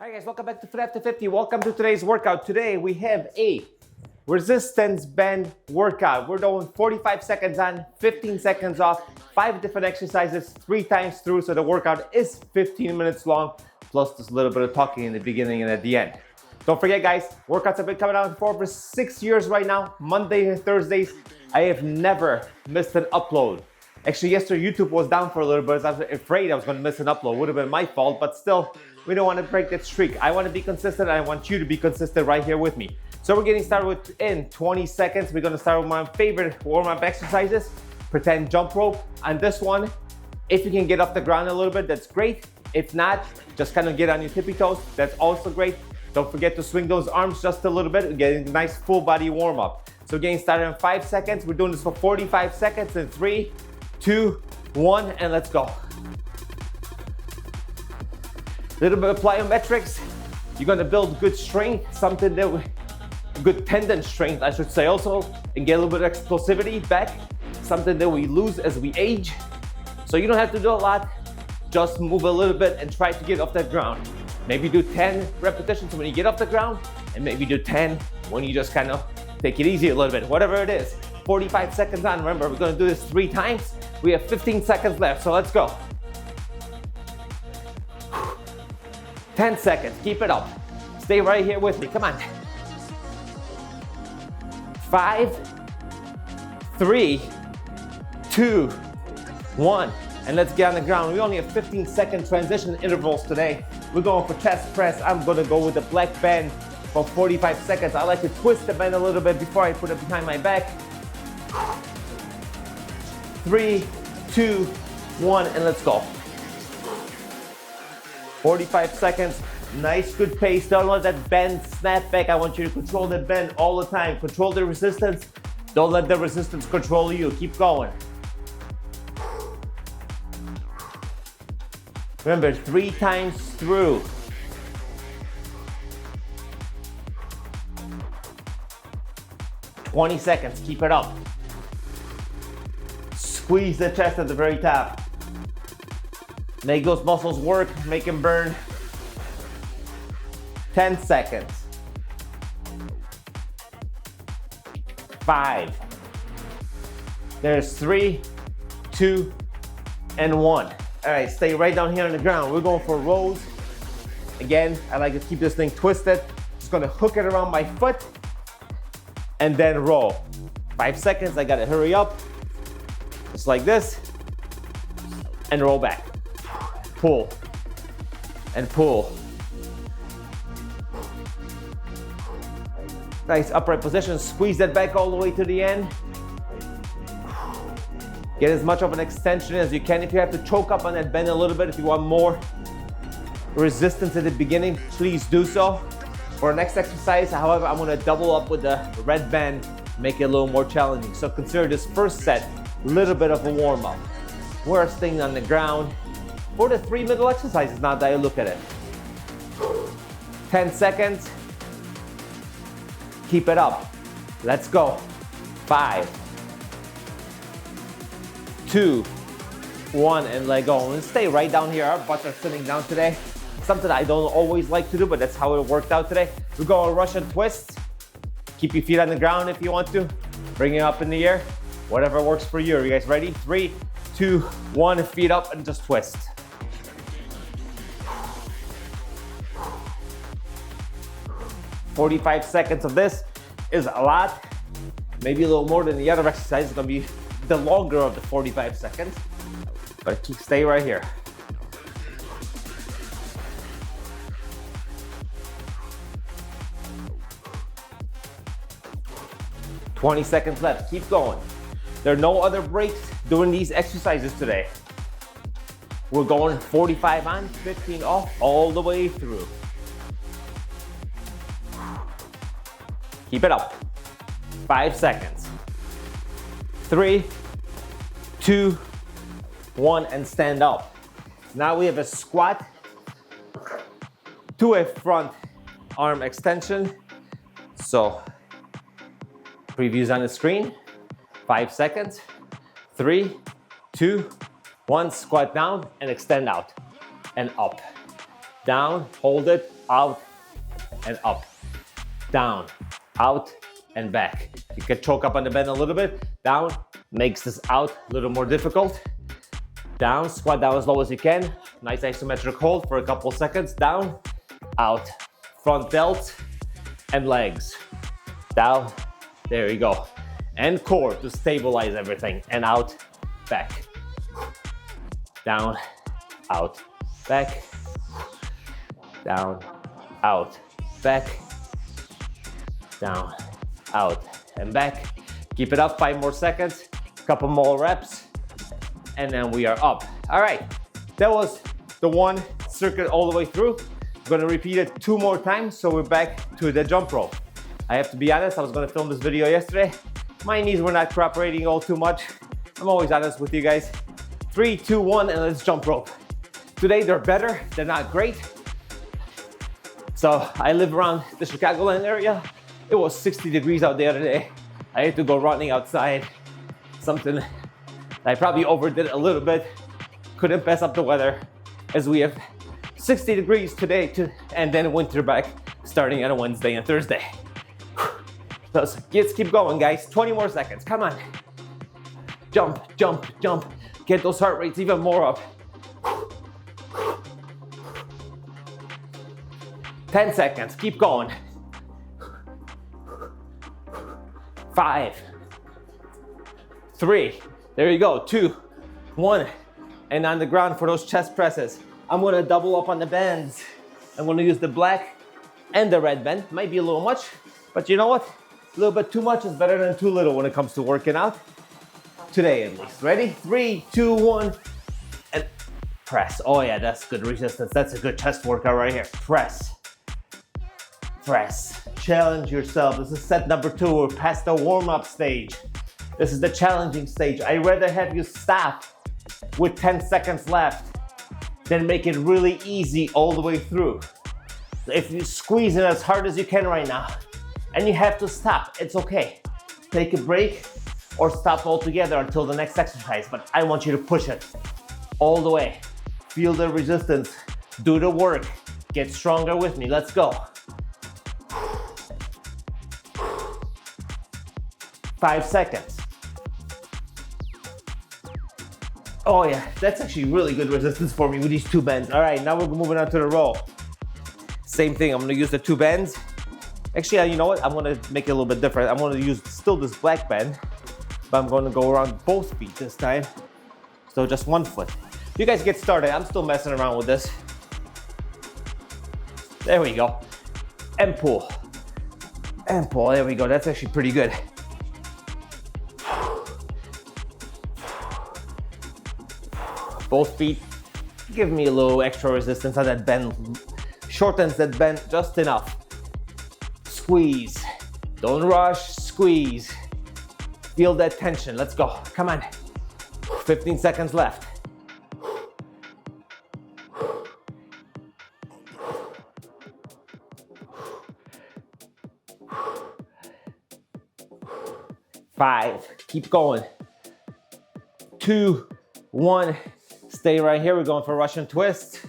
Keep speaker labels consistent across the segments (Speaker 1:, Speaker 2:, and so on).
Speaker 1: All right, guys, welcome back to Fit After 50. Welcome to today's workout. Today we have a resistance band workout. We're doing 45 seconds on, 15 seconds off, 5 different exercises, 3 times through. So the workout is 15 minutes long, plus just a little bit of talking in the beginning and at the end. Don't forget, guys, workouts have been coming out for over 6 years right now, Monday and Thursdays. I have never missed an upload. Actually, yesterday YouTube was down for a little bit. I was afraid I was going to miss an upload. Would have been my fault, but still, we don't want to break that streak. I want to be consistent. I want you to be consistent right here with me. So we're getting started in 20 seconds. We're going to start with my favorite warm-up exercises, pretend jump rope. On this one, if you can get off the ground a little bit, that's great. If not, just kind of get on your tippy toes. That's also great. Don't forget to swing those arms just a little bit, getting a nice full body warm-up. So getting started in 5 seconds. We're doing this for 45 seconds in 3, 2, 1, and let's go. Little bit of plyometrics. You're gonna build good strength, something that good tendon strength, I should say, also, and get a little bit of explosivity back, something that we lose as we age. So you don't have to do a lot, just move a little bit and try to get off that ground. Maybe do 10 repetitions when you get off the ground, and maybe do 10 when you just kind of take it easy a little bit, whatever it is. 45 seconds on, remember, we're gonna do this 3 times. We have 15 seconds left, so let's go. 10 seconds, keep it up. Stay right here with me, come on. 5, 3, 2, 1. And let's get on the ground. We only have 15-second transition intervals today. We're going for chest press. I'm gonna go with the black band for 45 seconds. I like to twist the band a little bit before I put it behind my back. 3, 2, 1, and let's go. 45 seconds, nice, good pace. Don't let that bend snap back. I want you to control the bend all the time. Control the resistance. Don't let the resistance control you. Keep going. Remember, 3 times through. "20 seconds, keep it up. Squeeze the chest at the very top. Make those muscles work, make them burn. 10 seconds. 5. There's 3, 2, and 1. All right, stay right down here on the ground. We're going for rows. Again, I like to keep this thing twisted. Just gonna hook it around my foot and then roll. 5 seconds, I gotta hurry up. Just like this, and roll back. Pull, and pull. Nice upright position, squeeze that back all the way to the end. Get as much of an extension as you can. If you have to choke up on that bend a little bit, if you want more resistance at the beginning, please do so. For our next exercise, however, I'm gonna double up with the red band, make it a little more challenging. So consider this first set a little bit of a warm-up. We're staying on the ground for the 3 middle exercises now that I look at it. 10 seconds. Keep it up. Let's go. 5, 2, 1, and let go. And stay right down here. Our butts are sitting down today. Something I don't always like to do, but that's how it worked out today. We're going Russian twists. Keep your feet on the ground if you want to. Bring it up in the air. Whatever works for you. Are you guys ready? 3, 2, 1, feet up and just twist. "45 seconds of this is a lot. Maybe a little more than the other exercise. It's gonna be the longer of the 45 seconds. But stay right here. "20 seconds left. Keep going. There are no other breaks during these exercises today. We're going 45 on, 15 off, all the way through. Keep it up. 5 seconds. 3, 2, 1, and stand up. Now we have a squat to a front arm extension. So, previews on the screen. 5 seconds. 3, 2, 1, squat down and extend out and up. Down, hold it, out, and up. Down, out, and back. You can choke up on the bend a little bit. Down, makes this out a little more difficult. Down, squat down as low as you can. Nice isometric hold for a couple seconds. Down, out. Front delts and legs. Down, there you go. And core to stabilize everything. And out, back. Down, out, back. Down, out, back. Down, out, and back. Keep it up, 5 more seconds. Couple more reps. And then we are up. All right, that was the one circuit all the way through. I'm gonna repeat it 2 more times, so we're back to the jump rope. I have to be honest, I was gonna film this video yesterday. My knees were not cooperating all too much. I'm always honest with you guys. 3, 2, 1, and let's jump rope. Today they're better, they're not great. So I live around the Chicagoland area. It was 60 degrees out there today. I had to go running outside. Something I probably overdid a little bit. Couldn't pass up the weather, as we have 60 degrees today and then winter back starting on a Wednesday and Thursday. So let's keep going, guys. 20 more seconds, come on. Jump, jump, jump. Get those heart rates even more up. 10 seconds, keep going. 5, 3, there you go, 2, 1. And on the ground for those chest presses. I'm gonna double up on the bends. I'm gonna use the black and the red bend. Might be a little much, but you know what? A little bit too much is better than too little when it comes to working out. Today at least. Ready? 3, 2, 1, and press. Oh yeah, that's good resistance. That's a good chest workout right here. Press. Press. Challenge yourself. This is set number 2. We're past the warm-up stage. This is the challenging stage. I'd rather have you stop with 10 seconds left than make it really easy all the way through. If you squeeze it as hard as you can right now and you have to stop, it's okay. Take a break or stop altogether until the next exercise, but I want you to push it all the way. Feel the resistance, do the work, get stronger with me. Let's go. 5 seconds. Oh yeah, that's actually really good resistance for me with these 2 bends. All right, now we're moving on to the row. Same thing, I'm gonna use the 2 bends. Actually, you know what? I'm gonna make it a little bit different. I'm gonna use still this black bend, but I'm gonna go around both feet this time. So just 1 foot. You guys get started. I'm still messing around with this. There we go. And pull. And pull, there we go. That's actually pretty good. Both feet, give me a little extra resistance on that bend. Shortens that bend just enough. Squeeze. Don't rush, squeeze. Feel that tension. Let's go. Come on. 15 seconds left. Five. Keep going. 2, 1. Stay right here. We're going for Russian twist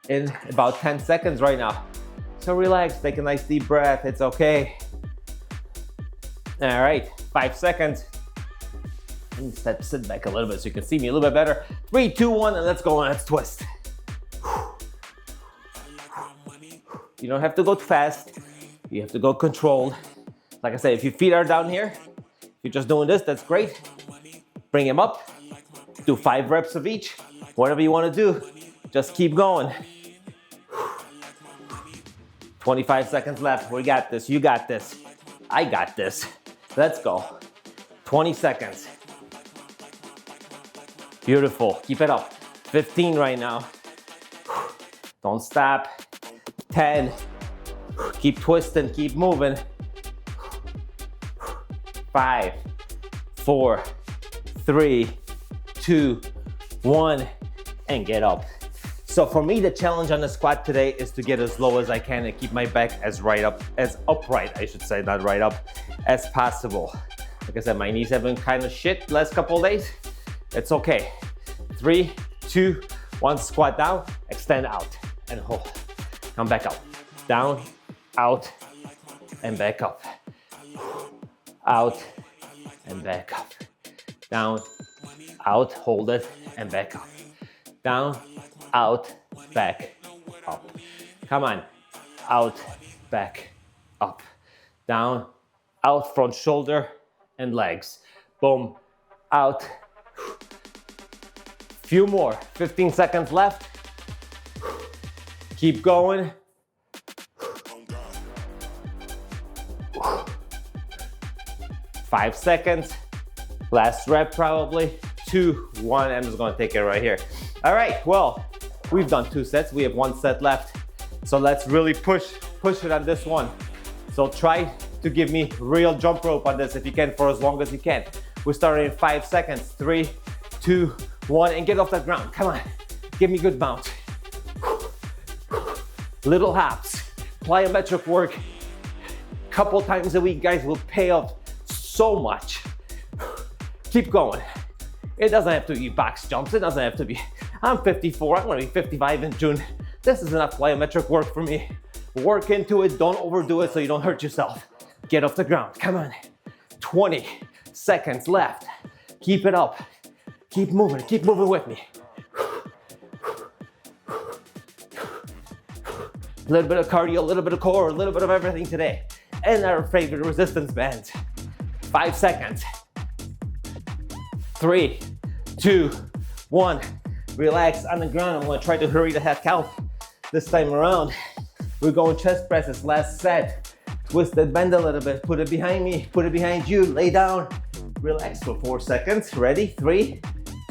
Speaker 1: in about 10 seconds right now. So relax, take a nice deep breath. It's okay. All right, 5 seconds. Let me sit back a little bit so you can see me a little bit better. 3, 2, 1, and let's go on. Let's twist. You don't have to go fast. You have to go controlled. Like I said, if your feet are down here, if you're just doing this, that's great. Bring them up. Do 5 reps of each. Whatever you want to do, just keep going. 25 seconds left. We got this. You got this. I got this. Let's go. 20 seconds. Beautiful. Keep it up. 15 right now. Don't stop. 10. Keep twisting. Keep moving. 5, 4, 3, 2, 1, and get up. So for me, the challenge on the squat today is to get as low as I can and keep my back as upright, I should say, not right up, as possible. Like I said, my knees have been kind of shit the last couple of days. It's okay. 3, 2, 1, squat down, extend out, and hold. Come back up. Down, out, and back up. Out, and back up. Down, out, hold it, and back up. Down, out, back, up. Come on. Out, back, up. Down, out, front shoulder, and legs. Boom, out. Few more, 15 seconds left. Keep going. 5 seconds. Last rep probably. 2, 1, I'm just gonna take it right here. All right, well, we've done 2 sets. We have 1 set left. So let's really push it on this one. So try to give me real jump rope on this if you can for as long as you can. We're starting in 5 seconds. 3, 2, 1, and get off that ground. Come on, give me good bounce. Little hops, plyometric work, couple times a week, guys, will pay off so much. Keep going. It doesn't have to be box jumps. It doesn't have to be, I'm 54, I'm gonna be 55 in June. This is enough plyometric work for me. Work into it, don't overdo it so you don't hurt yourself. Get off the ground, come on. 20 seconds left. Keep it up. Keep moving with me. A little bit of cardio, a little bit of core, a little bit of everything today. And our favorite resistance bands. 5 seconds. 3, 2, 1. Relax on the ground. I'm gonna try to hurry the heck out this time around. We're going chest presses, last set. Twist that bend a little bit, put it behind me, put it behind you, lay down. Relax for 4 seconds. Ready? 3,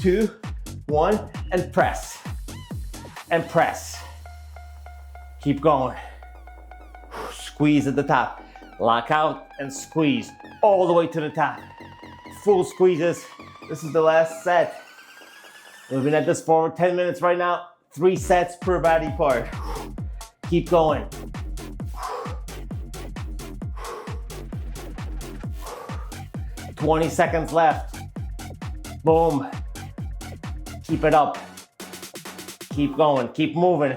Speaker 1: 2, 1, and press. And press. Keep going. Squeeze at the top. Lock out and squeeze all the way to the top. Full squeezes. This is the last set. We've been at this for 10 minutes right now. 3 sets per body part. Keep going. "20 seconds left. Boom. Keep it up. Keep going. Keep moving.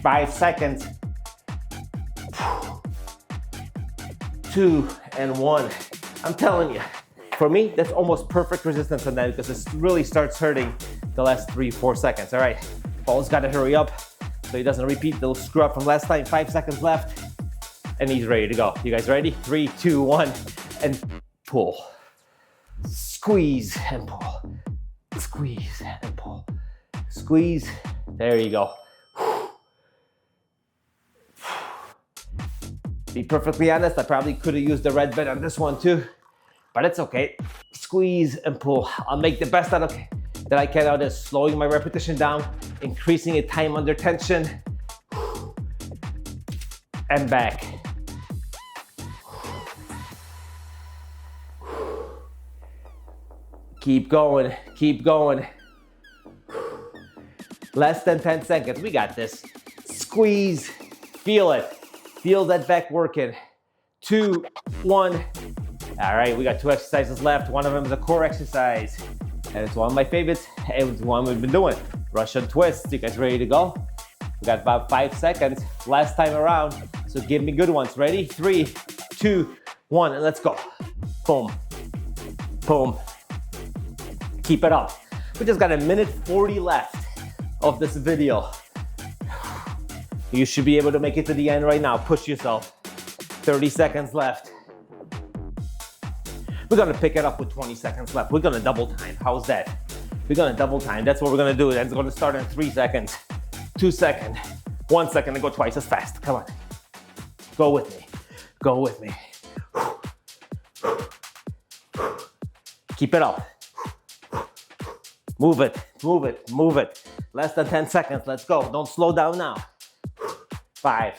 Speaker 1: "5 seconds. 2 and 1. I'm telling you, for me, that's almost perfect resistance on that because it really starts hurting the last 3, 4 seconds. All right, Paul's got to hurry up so he doesn't repeat the screw up from last time. 5 seconds left, and he's ready to go. You guys ready? 3, 2, 1, and pull. Squeeze and pull. Squeeze and pull. Squeeze. There you go. Be perfectly honest, I probably could have used the red band on this one too, but it's okay. Squeeze and pull. I'll make the best out of that I can out of this, slowing my repetition down, increasing the time under tension, and back. Keep going, keep going. Less than 10 seconds, we got this. Squeeze, feel it. Feel that back working. 2, 1. All right, we got 2 exercises left. One of them is a core exercise. And it's one of my favorites. It's one we've been doing. Russian twists. You guys ready to go? We got about 5 seconds. Last time around. So give me good ones. Ready? 3, 2, 1, and let's go. Boom. Boom. Keep it up. We just got 1:40 left of this video. You should be able to make it to the end right now. Push yourself. 30 seconds left. We're gonna pick it up with 20 seconds left. We're gonna double time. How's that? We're gonna double time. That's what we're gonna do. That's gonna start in 3 seconds, 2 seconds, 1 second, and go twice as fast. Come on. Go with me. Go with me. Keep it up. Move it, move it, move it. Less than 10 seconds. Let's go. Don't slow down now. 5,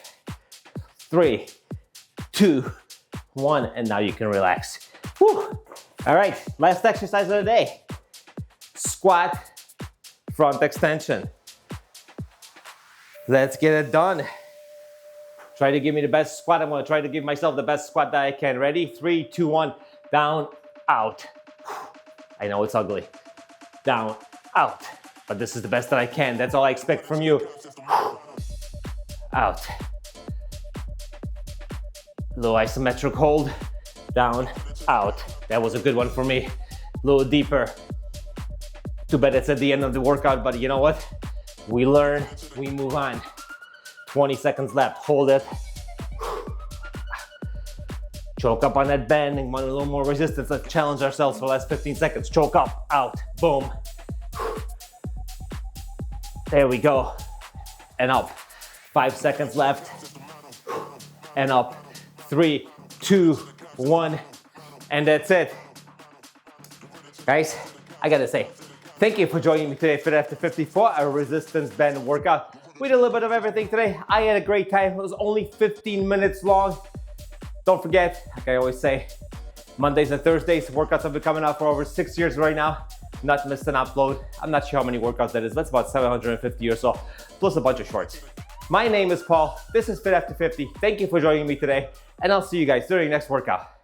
Speaker 1: 3, 2, 1, and now you can relax. Whew. All right, last exercise of the day. Squat, front extension. Let's get it done. Try to give me the best squat. I'm gonna try to give myself the best squat that I can. Ready? 3, 2, 1, down, out. I know it's ugly. Down, out. But this is the best that I can. That's all I expect from you. Out. Low isometric hold. Down, out. That was a good one for me. A little deeper. Too bad it's at the end of the workout, but you know what? We learn, we move on. 20 seconds left, hold it. Choke up on that bend and want a little more resistance. Let's challenge ourselves for the last 15 seconds. Choke up, out, boom. There we go. And up. 5 seconds left. And up. 3, 2, 1. And that's it. Guys, I gotta say, thank you for joining me today for After 54, a resistance band workout. We did a little bit of everything today. I had a great time. It was only 15 minutes long. Don't forget, like I always say, Mondays and Thursdays, workouts have been coming out for over 6 years right now. Not missed an upload. I'm not sure how many workouts that is. That's about 750 or so, plus a bunch of shorts. My name is Paul. This is Fit After 50. Thank you for joining me today, and I'll see you guys during the next workout.